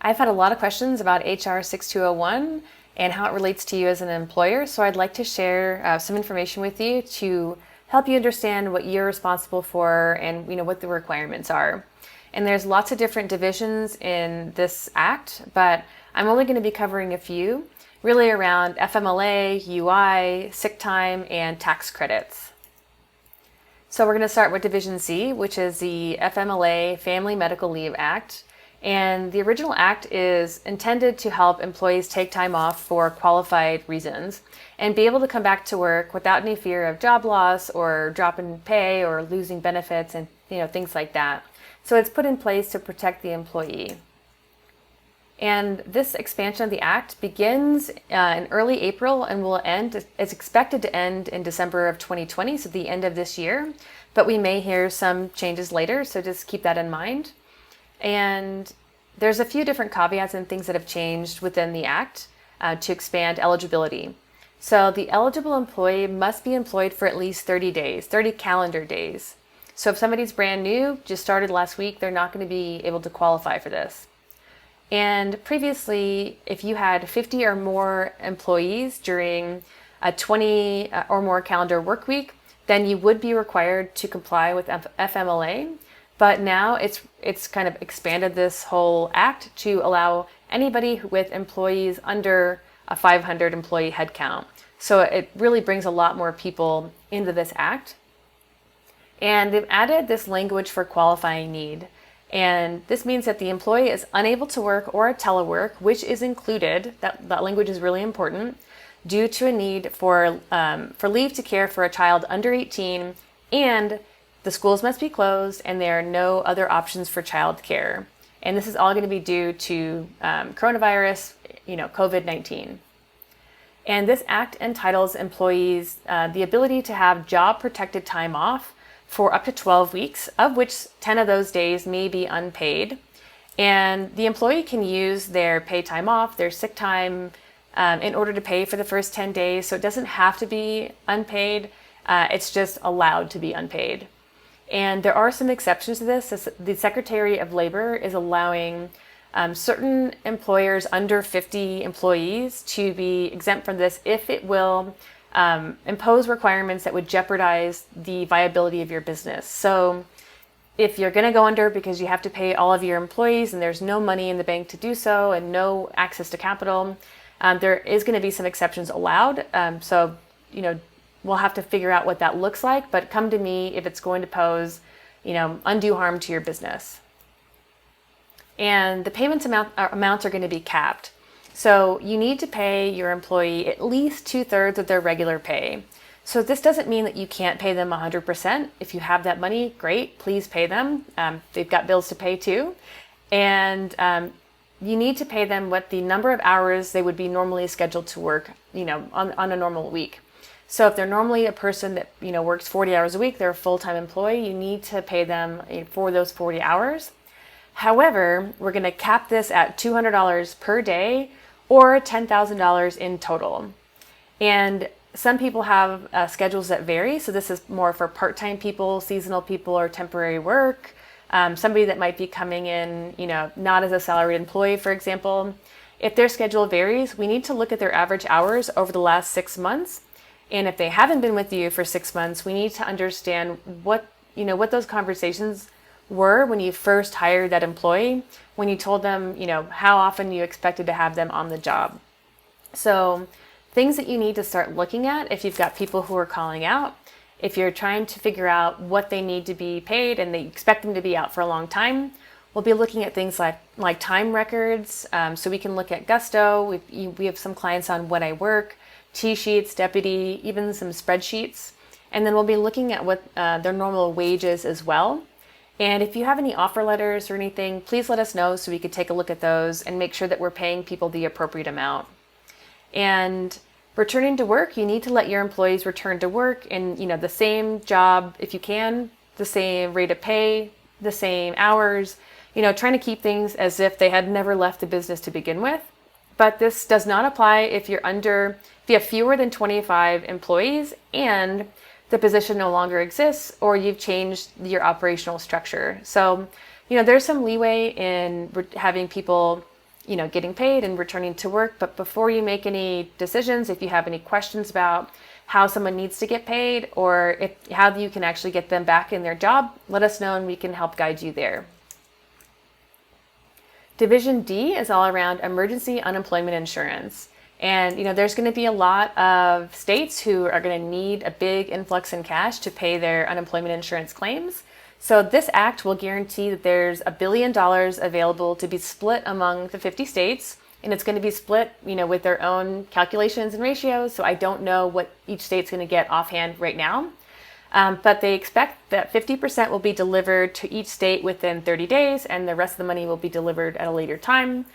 I've had a lot of questions about HR 6201 and how it relates to you as an employer, so I'd like to share some information with you to help you understand what you're responsible for and what the requirements are. And there's lots of different divisions in this act, but I'm only going to be covering a few, really around FMLA, UI, sick time, and tax credits. So we're going to start with Division C, which is the FMLA Family Medical Leave Act. And the original act is intended to help employees take time off for qualified reasons and be able to come back to work without any fear of job loss or drop in pay or losing benefits and things like that. So it's put in place to protect the employee. And this expansion of the act begins in early April and will end, it's expected to end in December of 2020, so the end of this year, but we may hear some changes later, so just keep that in mind. And there's a few different caveats and things that have changed within the act to expand eligibility. So the eligible employee must be employed for at least 30 days, 30 calendar days. So if somebody's brand new, just started last week, they're not going to be able to qualify for this. And previously, if you had 50 or more employees during a 20 or more calendar work week, then you would be required to comply with FMLA. But now it's kind of expanded this whole act to allow anybody with employees under a 500 employee headcount. So it really brings a lot more people into this act. And they've added this language for qualifying need. And this means that the employee is unable to work or telework, which is included, that language is really important, due to a need for leave to care for a child under 18, and the schools must be closed and there are no other options for child care. And this is all going to be due to coronavirus, COVID-19. And this act entitles employees the ability to have job protected time off for up to 12 weeks, of which 10 of those days may be unpaid. And the employee can use their paid time off, their sick time, in order to pay for the first 10 days. So it doesn't have to be unpaid. It's just allowed to be unpaid. And there are some exceptions to this. The Secretary of Labor is allowing certain employers under 50 employees to be exempt from this if it will impose requirements that would jeopardize the viability of your business. So if you're going to go under because you have to pay all of your employees and there's no money in the bank to do so and no access to capital, there is going to be some exceptions allowed. So we'll have to figure out what that looks like, but come to me if it's going to pose, undue harm to your business. And the payments amounts are going to be capped. So you need to pay your employee at least 2/3 of their regular pay. So this doesn't mean that you can't pay them 100%. If you have that money, great, please pay them. They've got bills to pay too. And you need to pay them what the number of hours they would be normally scheduled to work, on a normal week. So if they're normally a person that, works 40 hours a week, they're a full-time employee, you need to pay them for those 40 hours. However, we're going to cap this at $200 per day or $10,000 in total. And some people have schedules that vary. So this is more for part-time people, seasonal people, or temporary work. Somebody that might be coming in, not as a salaried employee, for example. If their schedule varies, we need to look at their average hours over the last 6 months. And if they haven't been with you for 6 months, we need to understand what those conversations were when you first hired that employee, when you told them, how often you expected to have them on the job. So things that you need to start looking at if you've got people who are calling out, if you're trying to figure out what they need to be paid and they expect them to be out for a long time, we'll be looking at things like time records. So we can look at Gusto. We have some clients on When I Work, T-sheets, Deputy, even some spreadsheets. And then we'll be looking at what their normal wages as well. And if you have any offer letters or anything, please let us know so we could take a look at those and make sure that we're paying people the appropriate amount. And returning to work, you need to let your employees return to work in the same job if you can, the same rate of pay, the same hours, trying to keep things as if they had never left the business to begin with. But this does not apply if you have fewer than 25 employees and the position no longer exists or you've changed your operational structure. So, there's some leeway in having people, getting paid and returning to work. But before you make any decisions, if you have any questions about how someone needs to get paid or how you can actually get them back in their job, let us know and we can help guide you there. Division D is all around emergency unemployment insurance. And there's going to be a lot of states who are going to need a big influx in cash to pay their unemployment insurance claims. So this act will guarantee that there's $1 billion available to be split among the 50 states. And it's going to be split, with their own calculations and ratios. So I don't know what each state's going to get offhand right now. But they expect that 50% will be delivered to each state within 30 days, and the rest of the money will be delivered at a later time.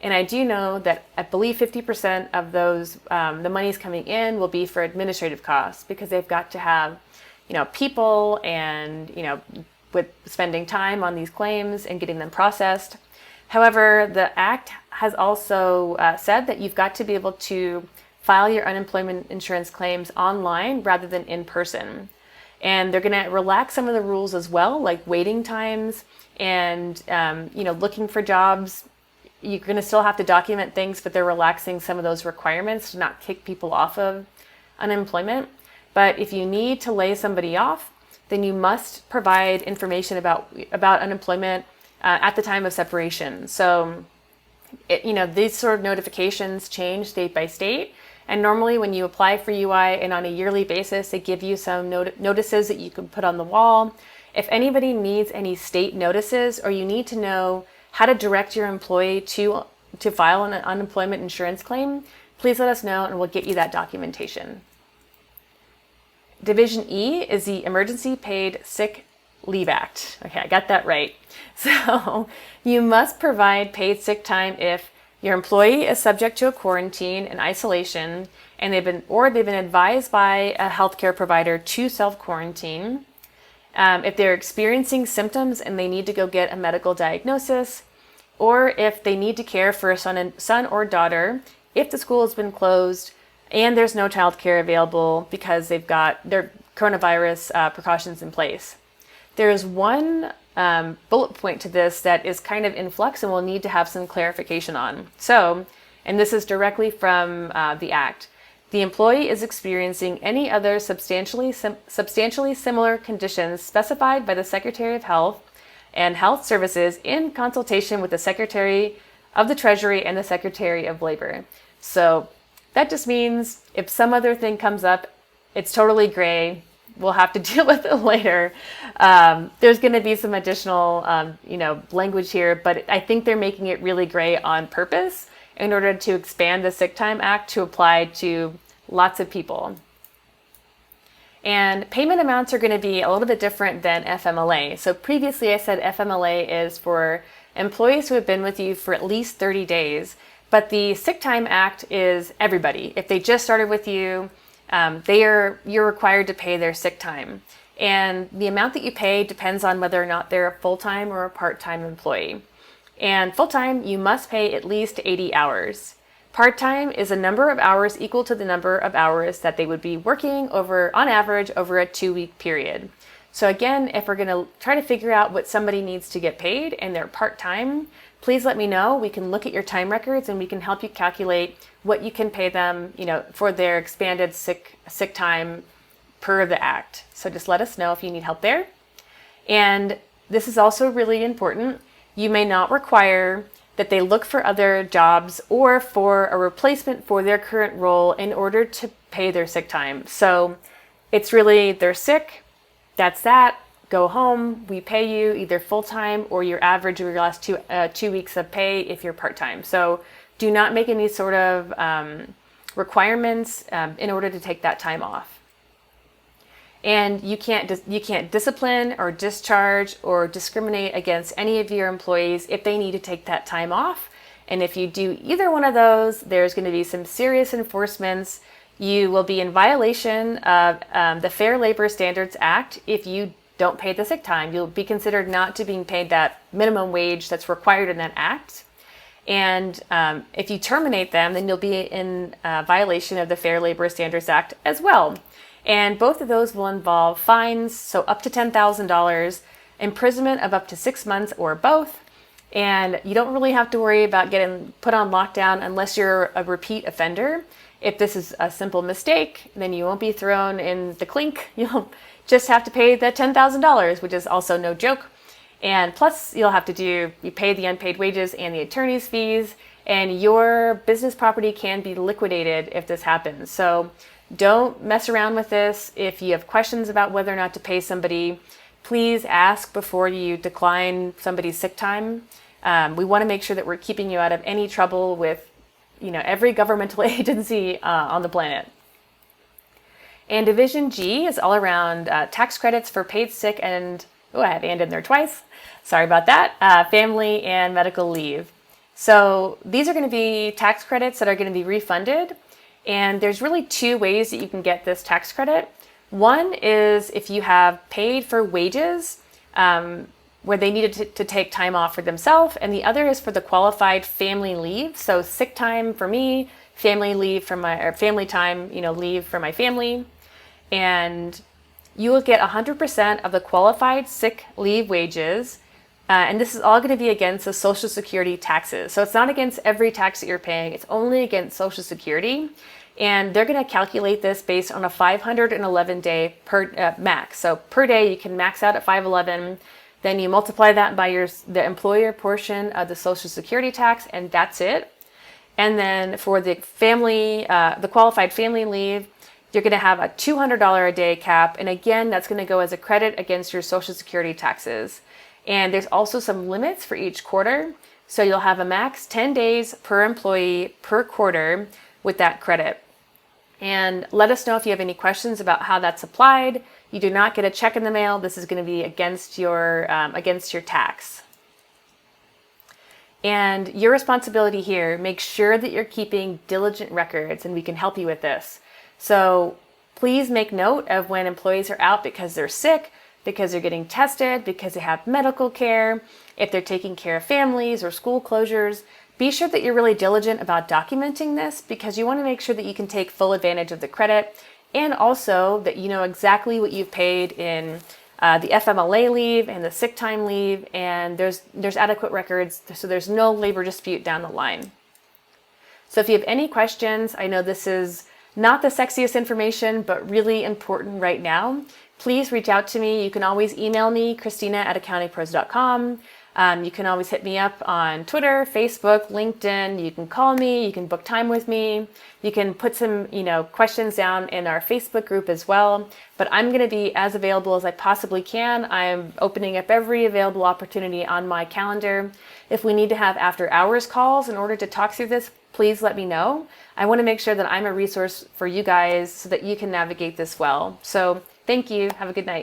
And I do know that I believe 50% of those, the monies coming in will be for administrative costs because they've got to have, people and, with spending time on these claims and getting them processed. However, the Act has also said that you've got to be able to file your unemployment insurance claims online rather than in person. And they're going to relax some of the rules as well, like waiting times and, looking for jobs. You're going to still have to document things, but they're relaxing some of those requirements to not kick people off of unemployment. But if you need to lay somebody off, then you must provide information about unemployment at the time of separation. So, these sort of notifications change state by state. And normally when you apply for UI and on a yearly basis, they give you some notices that you can put on the wall. If anybody needs any state notices or you need to know how to direct your employee to file an unemployment insurance claim, please let us know and we'll get you that documentation. Division E is the Emergency Paid Sick Leave Act. Okay, I got that right. So you must provide paid sick time if your employee is subject to a quarantine and isolation and they've been advised by a healthcare provider to self-quarantine. If they're experiencing symptoms and they need to go get a medical diagnosis, or if they need to care for a son or daughter, if the school has been closed and there's no childcare available because they've got their coronavirus precautions in place. There is one bullet point to this that is kind of in flux and we'll need to have some clarification on. So, and this is directly from the Act. The employee is experiencing any other substantially similar conditions specified by the Secretary of Health and Health Services in consultation with the Secretary of the Treasury and the Secretary of Labor. So that just means if some other thing comes up, it's totally gray. We'll have to deal with it later. There's going to be some additional, language here, but I think they're making it really gray on purpose in order to expand the Sick Time Act to apply to lots of people. And payment amounts are going to be a little bit different than FMLA. So previously I said FMLA is for employees who have been with you for at least 30 days, but the Sick Time Act is everybody. If they just started with you, you're required to pay their sick time. And the amount that you pay depends on whether or not they're a full-time or a part-time employee. And full-time, you must pay at least 80 hours. Part-time is a number of hours equal to the number of hours that they would be working on average over a 2-week period. So again, if we're going to try to figure out what somebody needs to get paid and they're part-time, please let me know. We can look at your time records and we can help you calculate what you can pay them, for their expanded sick time per the Act. So just let us know if you need help there. And this is also really important. You may not require that they look for other jobs or for a replacement for their current role in order to pay their sick time. So it's really, they're sick, that's that, go home, we pay you either full-time or your average of your last 2 weeks of pay if you're part-time. So do not make any sort of requirements in order to take that time off. And you can't discipline or discharge or discriminate against any of your employees if they need to take that time off. And if you do either one of those, there's going to be some serious enforcements. You will be in violation of the Fair Labor Standards Act if you don't pay the sick time. You'll be considered not to being paid that minimum wage that's required in that act. And if you terminate them, then you'll be in violation of the Fair Labor Standards Act as well. And both of those will involve fines, so up to $10,000, imprisonment of up to 6 months or both, And you don't really have to worry about getting put on lockdown unless you're a repeat offender. If this is a simple mistake, then you won't be thrown in the clink. You'll just have to pay the $10,000, which is also no joke. And plus, you pay the unpaid wages and the attorney's fees, and your business property can be liquidated if this happens. So don't mess around with this. If you have questions about whether or not to pay somebody, please ask before you decline somebody's sick time. We want to make sure that we're keeping you out of any trouble with, every governmental agency on the planet. And Division G is all around tax credits for paid sick and, I have "and" in there twice. Sorry about that. Family and medical leave. So these are going to be tax credits that are going to be refunded. And there's really two ways that you can get this tax credit. One is if you have paid for wages where they needed to take time off for themselves, and the other is for the qualified family leave. So sick time for me, family leave for family time, leave for my family. And you will get 100% of the qualified sick leave wages. And this is all going to be against the Social Security taxes. So it's not against every tax that you're paying. It's only against Social Security. And they're going to calculate this based on a 511-day max. So per day, you can max out at 511. Then you multiply that by the employer portion of the Social Security tax, and that's it. And then for the qualified family leave, you're going to have a $200 a day cap. And again, that's going to go as a credit against your Social Security taxes. And there's also some limits for each quarter. So you'll have a max 10 days per employee per quarter with that credit. And let us know if you have any questions about how that's applied. You do not get a check in the mail. This is going to be against your tax. And your responsibility here, make sure that you're keeping diligent records, and we can help you with this. So please make note of when employees are out because they're sick, because they're getting tested, because they have medical care, if they're taking care of families or school closures. Be sure that you're really diligent about documenting this because you want to make sure that you can take full advantage of the credit, and also that you know exactly what you've paid in the FMLA leave and the sick time leave, and there's adequate records, so there's no labor dispute down the line. So if you have any questions, I know this is not the sexiest information, but really important right now, please reach out to me. You can always email me, Christina@accountingpros.com. You can always hit me up on Twitter, Facebook, LinkedIn. You can call me. You can book time with me. You can put some, questions down in our Facebook group as well. But I'm going to be as available as I possibly can. I'm opening up every available opportunity on my calendar. If we need to have after hours calls in order to talk through this, please let me know. I want to make sure that I'm a resource for you guys so that you can navigate this well. So thank you. Have a good night.